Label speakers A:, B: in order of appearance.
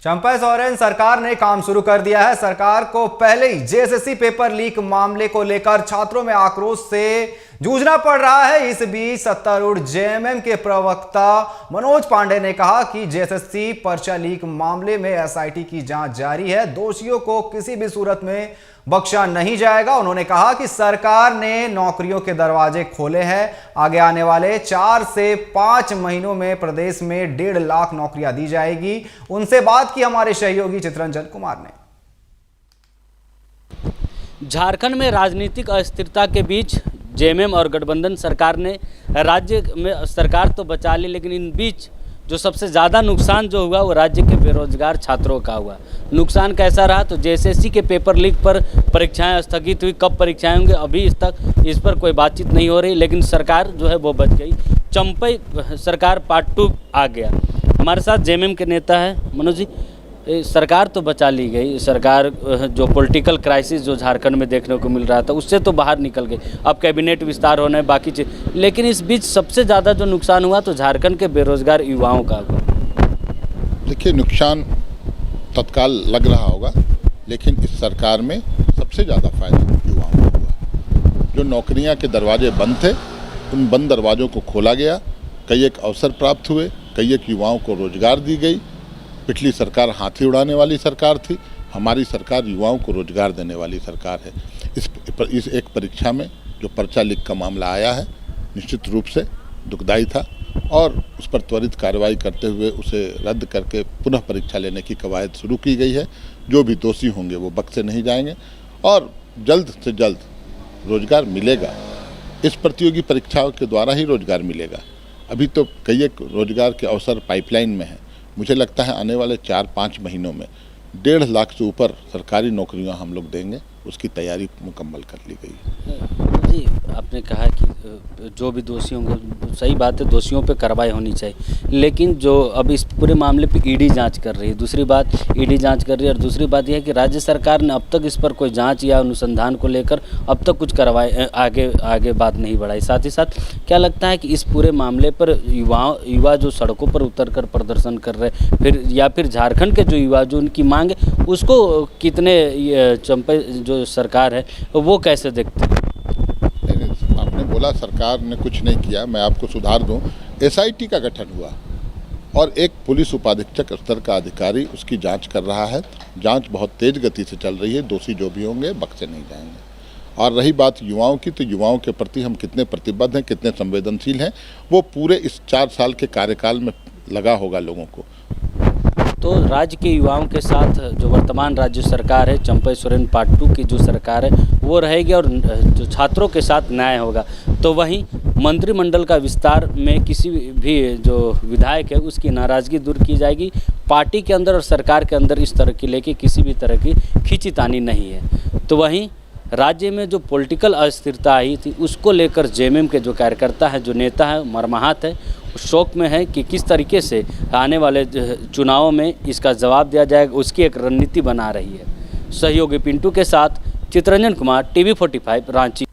A: चंपा सोरेन सरकार ने काम शुरू कर दिया है। सरकार को पहले ही जेएसएससी पेपर लीक मामले को लेकर छात्रों में आक्रोश से जूझना पड़ रहा है। इस बीच सत्तारूढ़ जेएमएम के प्रवक्ता मनोज पांडे ने कहा कि जेएसएससी पर्चा लीक मामले में एसआईटी की जांच जारी है, दोषियों को किसी भी सूरत में बख्शा नहीं जाएगा। उन्होंने कहा कि सरकार ने नौकरियों के दरवाजे खोले हैं। आगे आने वाले 4 से 5 महीनों में प्रदेश में 1.5 लाख नौकरियां दी जाएगी। उनसे बात की हमारे सहयोगी चित्रंजन कुमार ने।
B: झारखंड में राजनीतिक अस्थिरता के बीच जेएमएम और गठबंधन सरकार ने राज्य में सरकार तो बचा ली, लेकिन इन बीच जो सबसे ज़्यादा नुकसान जो हुआ वो राज्य के बेरोजगार छात्रों का हुआ। नुकसान कैसा रहा तो जेएसएससी के पेपर लीक पर परीक्षाएं स्थगित हुई। कब परीक्षाएं होंगी अभी इस पर कोई बातचीत नहीं हो रही, लेकिन सरकार जो है वो बच गई। चंपई सरकार पार्ट 2 आ गया। हमारे साथ जेएमएम के नेता है मनोज जी। सरकार तो बचा ली गई, सरकार जो पॉलिटिकल क्राइसिस जो झारखंड में देखने को मिल रहा था उससे तो बाहर निकल गई। अब कैबिनेट विस्तार होना है, बाकी चीज़, लेकिन इस बीच सबसे ज़्यादा जो नुकसान हुआ तो झारखंड के बेरोजगार युवाओं का हुआ।
C: देखिए, नुकसान तत्काल लग रहा होगा, लेकिन इस सरकार में सबसे ज़्यादा फायदा युवाओं को हुआ। जो नौकरियां के दरवाजे बंद थे, उन बंद दरवाज़ों को खोला गया। कई एक अवसर प्राप्त हुए, कई एक युवाओं को रोजगार दी गई। पिछली सरकार हाथी उड़ाने वाली सरकार थी, हमारी सरकार युवाओं को रोजगार देने वाली सरकार है। इस एक परीक्षा में जो पर्चा लीक का मामला आया है, निश्चित रूप से दुखदायी था और उस पर त्वरित कार्रवाई करते हुए उसे रद्द करके पुनः परीक्षा लेने की कवायद शुरू की गई है। जो भी दोषी होंगे वो बख्शे नहीं जाएंगे और जल्द से जल्द रोजगार मिलेगा। इस प्रतियोगी परीक्षाओं के द्वारा ही रोजगार मिलेगा। अभी तो कई एक रोजगार के अवसर पाइपलाइन में हैं। मुझे लगता है आने वाले 4-5 महीनों में 1.5 लाख से ऊपर सरकारी नौकरियां हम लोग देंगे। उसकी तैयारी मुकम्मल कर ली गई है।
B: जी, आपने कहा कि जो भी दोषी होंगे, सही बात है, दोषियों पे कार्रवाई होनी चाहिए, लेकिन जो अब इस पूरे मामले पे ईडी जांच कर रही है। दूसरी बात ईडी जांच कर रही है और दूसरी बात यह है कि राज्य सरकार ने अब तक इस पर कोई जांच या अनुसंधान को लेकर अब तक कुछ कार्रवाई आगे बात नहीं बढ़ाई। साथ ही साथ क्या लगता है कि इस पूरे मामले पर युवा जो सड़कों पर उतर कर प्रदर्शन कर रहे फिर झारखंड के जो युवा जो उनकी मांग है उसको कितने चंपा जो सरकार है वो कैसे देखते हैं?
C: आपने बोला सरकार ने कुछ नहीं किया, मैं आपको सुधार दूं। एसआईटी का गठन हुआ और एक पुलिस उपाधीक्षक स्तर का अधिकारी उसकी जांच कर रहा है। जांच बहुत तेज गति से चल रही है। दोषी जो भी होंगे बख्शे नहीं जाएंगे। और रही बात युवाओं की, तो युवाओं के प्रति हम कितने प्रतिबद्ध हैं, कितने संवेदनशील हैं, वो पूरे इस 4 साल के कार्यकाल में लगा होगा लोगों को।
B: तो राज्य के युवाओं के साथ जो वर्तमान राज्य सरकार है, चंपा सोरेन पार्ट 2 की जो सरकार है वो रहेगी और जो छात्रों के साथ न्याय होगा। तो वहीं मंत्रिमंडल का विस्तार में किसी भी जो विधायक है उसकी नाराज़गी दूर की जाएगी। पार्टी के अंदर और सरकार के अंदर इस तरह की लेके किसी भी तरह की खींचतानी नहीं है। तो वहीं राज्य में जो पॉलिटिकल अस्थिरता आई थी उसको लेकर जेएमएम के जो कार्यकर्ता है, जो नेता है, मर्माहत है, शौक में है कि किस तरीके से आने वाले चुनावों में इसका जवाब दिया जाएगा। उसकी एक रणनीति बना रही है। सहयोगी पिंटू के साथ चित्रंजन कुमार, TV45 रांची।